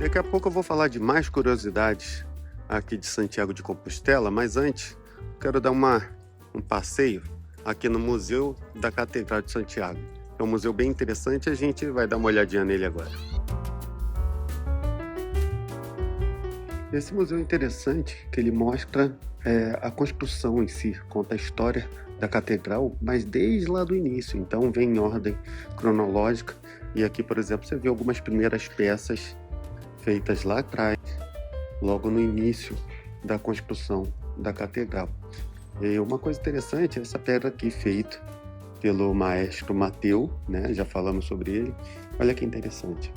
Daqui a pouco eu vou falar de mais curiosidades aqui de Santiago de Compostela, mas antes quero dar um passeio aqui no Museu da Catedral de Santiago. É um museu bem interessante, a gente vai dar uma olhadinha nele agora. Esse museu é interessante que ele mostra a construção em si, conta a história da catedral, mas desde lá do início, então vem em ordem cronológica. E aqui, por exemplo, você vê algumas primeiras peças feitas lá atrás, logo no início da construção da catedral. E uma coisa interessante é essa pedra aqui feita pelo maestro Mateu, né? Já falamos sobre ele. Olha que interessante.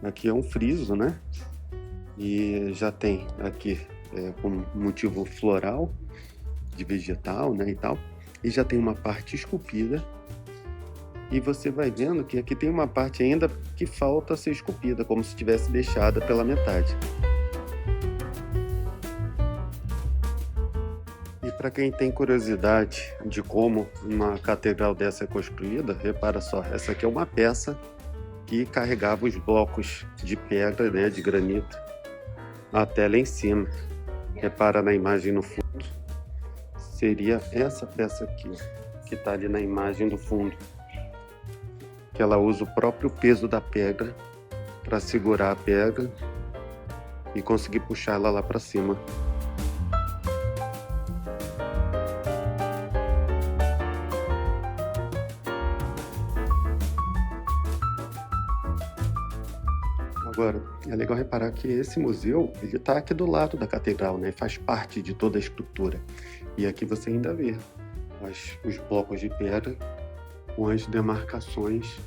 Aqui é um friso, né? E já tem aqui com motivo floral, de vegetal, né, e tal. E já tem uma parte esculpida. E você vai vendo que aqui tem uma parte ainda que falta ser esculpida, como se tivesse deixada pela metade. E para quem tem curiosidade de como uma catedral dessa é construída, repara só, essa aqui é uma peça que carregava os blocos de pedra, né, de granito, até lá em cima. Repara na imagem no fundo. Seria essa peça aqui, que está ali na imagem do fundo. Que ela usa o próprio peso da pedra para segurar a pedra e conseguir puxar ela lá para cima. Agora, é legal reparar que esse museu, ele está aqui do lado da catedral, né? Faz parte de toda a estrutura. E aqui você ainda vê os blocos de pedra com as demarcações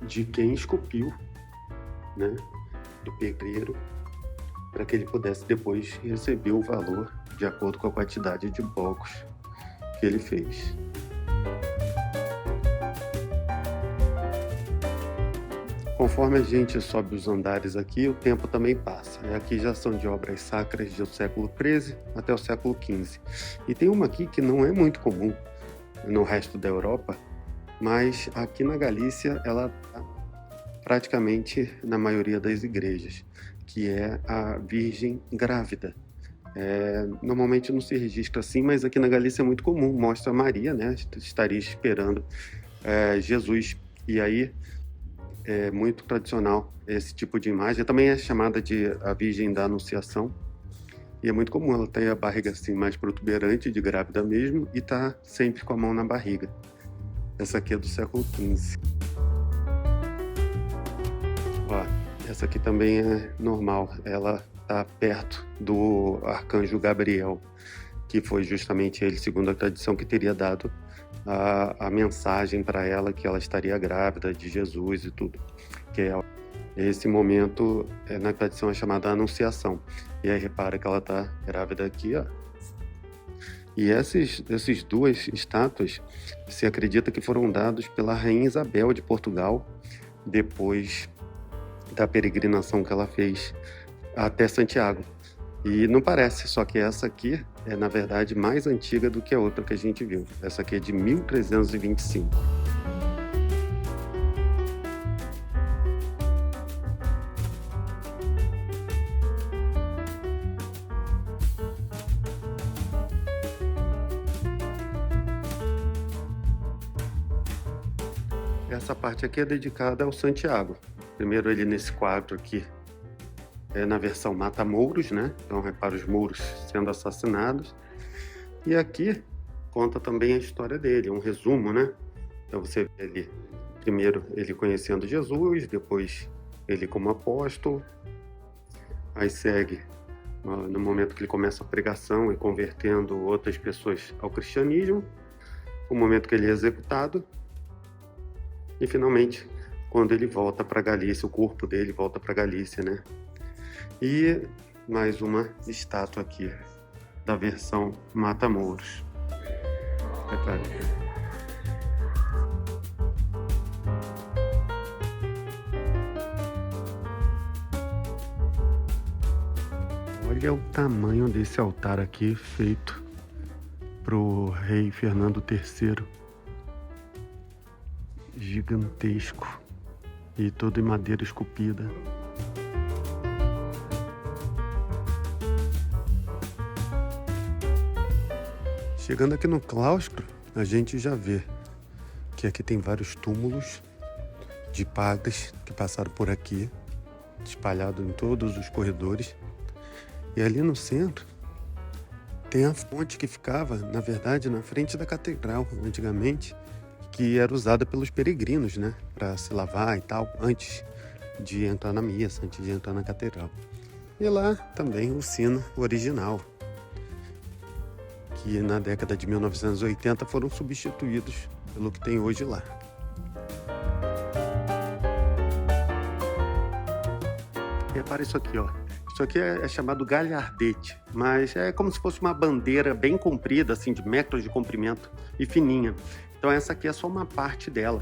de quem esculpiu, né? Do pedreiro, para que ele pudesse depois receber o valor de acordo com a quantidade de blocos que ele fez. Conforme a gente sobe os andares aqui, o tempo também passa. Aqui já são de obras sacras do século XIII até o século XV. E tem uma aqui que não é muito comum no resto da Europa, mas aqui na Galícia ela está praticamente na maioria das igrejas, que é a Virgem Grávida. Normalmente não se registra assim, mas aqui na Galícia é muito comum. Mostra Maria, né? Estaria esperando Jesus. E aí é muito tradicional esse tipo de imagem. Também é chamada de a Virgem da Anunciação. E é muito comum ela ter a barriga assim mais protuberante, de grávida mesmo, e tá sempre com a mão na barriga. Essa aqui é do século XV. Ó, essa aqui também é normal. Ela tá perto do arcanjo Gabriel, que foi justamente ele, segundo a tradição, que teria dado a mensagem para ela que ela estaria grávida de Jesus e tudo. Que é esse momento, na tradição, é chamada Anunciação. E aí repara que ela está grávida aqui, ó. E essas duas estátuas se acredita que foram dados pela Rainha Isabel de Portugal depois da peregrinação que ela fez até Santiago. E não parece, só que essa aqui é, na verdade, mais antiga do que a outra que a gente viu. Essa aqui é de 1325. Essa parte aqui é dedicada ao Santiago. Primeiro ele nesse quadro aqui, na versão mata-mouros, né? Então repara os mouros sendo assassinados. E aqui conta também a história dele, um resumo, né? Então você vê ali, primeiro ele conhecendo Jesus, depois ele como apóstolo. Aí segue no momento que ele começa a pregação e convertendo outras pessoas ao cristianismo, o momento que ele é executado. E finalmente, quando ele volta para Galícia, o corpo dele volta para Galícia, né? E mais uma estátua aqui da versão mata-mouros. Olha o tamanho desse altar aqui, feito pro rei Fernando III. Gigantesco. E todo em madeira esculpida. Chegando aqui no claustro, a gente já vê que aqui tem vários túmulos de padres que passaram por aqui, espalhados em todos os corredores. E ali no centro tem a fonte que ficava, na verdade, na frente da catedral, antigamente, que era usada pelos peregrinos, né, para se lavar e tal, antes de entrar na missa, antes de entrar na catedral. E lá também o sino original, que na década de 1980 foram substituídos pelo que tem hoje lá. Repara isso aqui, ó. Isso aqui é chamado galhardete, mas é como se fosse uma bandeira bem comprida, assim, de metros de comprimento e fininha. Então essa aqui é só uma parte dela.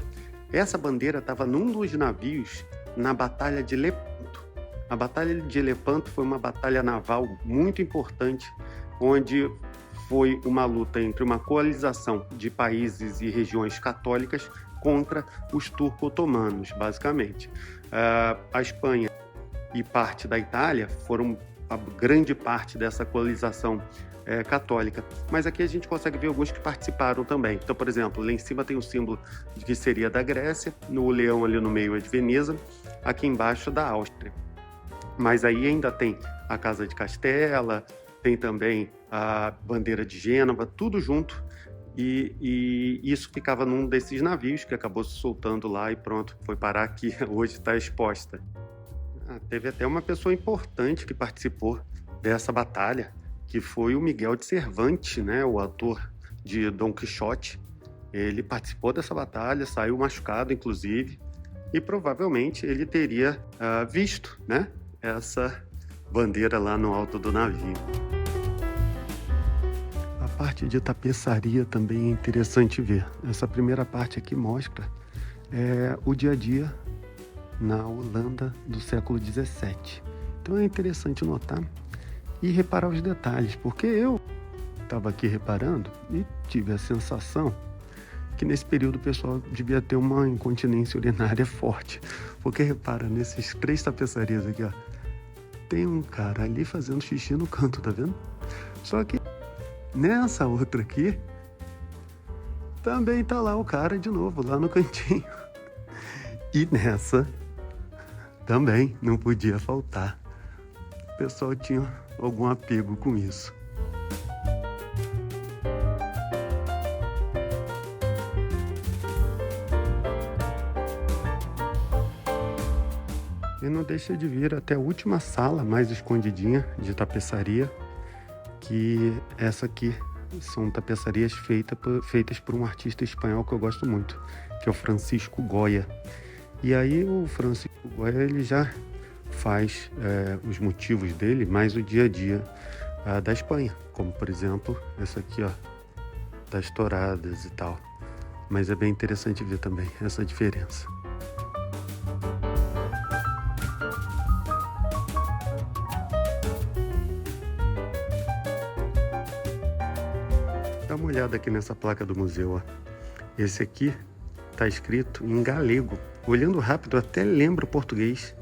Essa bandeira estava num dos navios na Batalha de Lepanto. A Batalha de Lepanto foi uma batalha naval muito importante, onde foi uma luta entre uma coalização de países e regiões católicas contra os turco-otomanos, basicamente. A Espanha e parte da Itália foram a grande parte dessa coalização católica. Mas aqui a gente consegue ver alguns que participaram também. Então, por exemplo, lá em cima tem o símbolo de que seria da Grécia, no leão ali no meio é de Veneza, aqui embaixo da Áustria. Mas aí ainda tem a Casa de Castela, tem também a bandeira de Gênova, tudo junto. E isso ficava num desses navios que acabou se soltando lá e pronto, foi parar aqui, hoje está exposta. Teve até uma pessoa importante que participou dessa batalha, que foi o Miguel de Cervantes, né, o ator de Dom Quixote. Ele participou dessa batalha, saiu machucado, inclusive, e provavelmente ele teria visto, né, essa bandeira lá no alto do navio. A parte de tapeçaria também é interessante ver. Essa primeira parte aqui mostra o dia a dia na Holanda do século XVII. Então é interessante notar e reparar os detalhes, porque eu estava aqui reparando e tive a sensação que nesse período o pessoal devia ter uma incontinência urinária forte, porque repara, nesses 3 tapeçarias aqui, ó, tem um cara ali fazendo xixi no canto, tá vendo? Só que nessa outra aqui também tá lá o cara de novo, lá no cantinho. E nessa também não podia faltar. O pessoal tinha algum apego com isso. E não deixa de vir até a última sala mais escondidinha de tapeçaria, que essa aqui são tapeçarias feitas por um artista espanhol que eu gosto muito, que é o Francisco Goya. E aí o Francisco Goya, ele já faz os motivos dele mais o dia a dia da Espanha, como por exemplo essa aqui, ó, das touradas e tal. Mas é bem interessante ver também essa diferença. Dá uma olhada aqui nessa placa do museu, ó. Esse aqui está escrito em galego. Olhando rápido até lembra o português,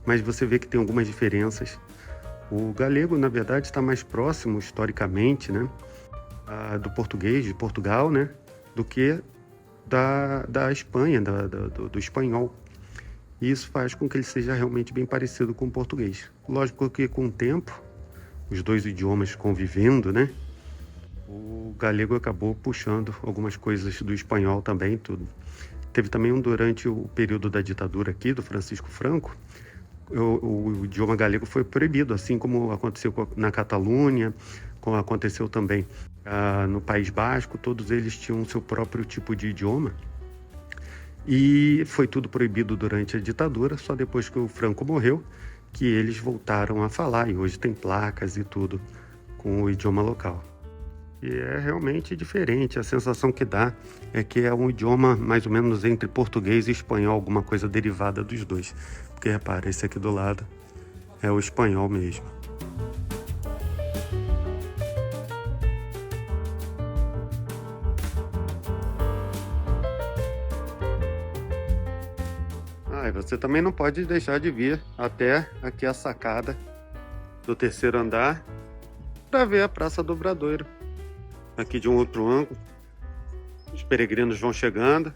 mas você vê que tem algumas diferenças. O galego, na verdade, está mais próximo historicamente, né, do português, de Portugal, né, do que da Espanha, do espanhol. E isso faz com que ele seja realmente bem parecido com o português. Lógico que com o tempo, os dois idiomas convivendo, né, o galego acabou puxando algumas coisas do espanhol também, tudo. Teve também durante o período da ditadura aqui, do Francisco Franco, o idioma galego foi proibido, assim como aconteceu na Catalunha, como aconteceu também no País Basco. Todos eles tinham seu próprio tipo de idioma. E foi tudo proibido durante a ditadura, só depois que o Franco morreu, que eles voltaram a falar, e hoje tem placas e tudo com o idioma local. E é realmente diferente, a sensação que dá é que é um idioma mais ou menos entre português e espanhol, alguma coisa derivada dos dois. Porque repara, esse aqui do lado é o espanhol mesmo. E você também não pode deixar de vir até aqui a sacada do 3º andar para ver a Praça do Obradoiro. Aqui de um outro ângulo, os peregrinos vão chegando.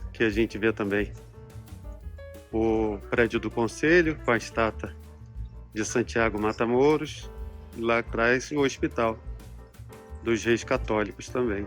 Aqui a gente vê também o prédio do Conselho, com a estátua de Santiago Matamoros. E lá atrás o Hospital dos Reis Católicos também.